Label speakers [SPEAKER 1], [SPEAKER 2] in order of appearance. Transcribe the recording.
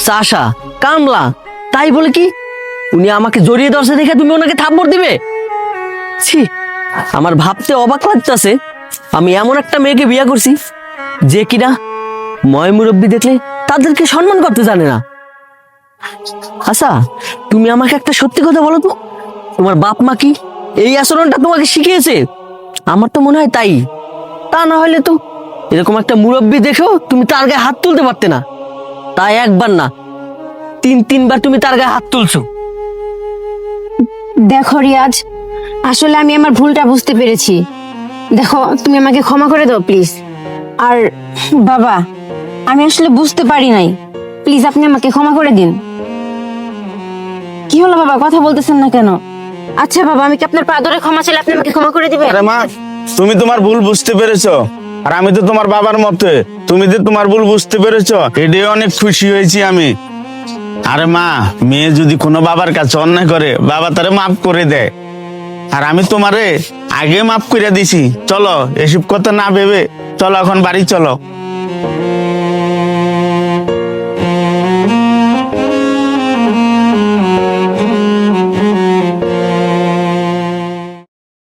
[SPEAKER 1] চাষা কামলা তাই বলে কি উনি আমাকে জড়িয়ে ধরছে দেখে তুমি ওনাকে থাপ্পড় দিবে? ছি, আমার ভাবতে অবাক লাগতেছে আমি এমন একটা মেয়েকে বিয়ে করছি যে কিনা ময় মুরব্বী দেখলে তাদেরকে সম্মান করতে জানে না। আচ্ছা, তুমি আমাকে একটা সত্যি কথা বলো তো, তোমার বাপ মা কি এই আচরণটা তোমাকে শিখিয়েছে? আমার তো মনে হয় তাই। তা না হলে তো এরকম একটা মুরব্বী দেখেও তুমি তার গায়ে হাত তুলতে পারতে না। তাই একবার না, তিনবার তুমি তার গায়ে হাত তুলছো।
[SPEAKER 2] দেখো রিয়াজ, আসলে আমি আমার ভুলটা বুঝতে পেরেছি। দেখো, তুমি আমাকে ক্ষমা করে দাও প্লিজ। আর বাবা, আমি আসলে বুঝতে পারি নাই, প্লিজ আপনি আমাকে ক্ষমা করে দিন। কি হলো বাবা, কথা বলতেছেন না কেন? আচ্ছা বাবা, আমি কি আপনার পা ধরে ক্ষমা চাইলে আপনি আমাকে ক্ষমা করে দিবেন?
[SPEAKER 3] আরে মা, তুমি তোমার ভুল বুঝতে পেরেছো, আর আমি তো তোমার বাবার মতে, তুমি যে তোমার ভুল বুঝতে পেরেছো এটাই অনেক খুশি হয়েছি আমি। আরে মা, মেয়ে যদি কোনো বাবার কাছে অন্যায় করে বাবা তারে মাফ করে দেয়, আর আমি তোমারে আগে মাফ করে দিছি। চলো এসব কথা না ভেবে চলো এখন বাড়ি চলো।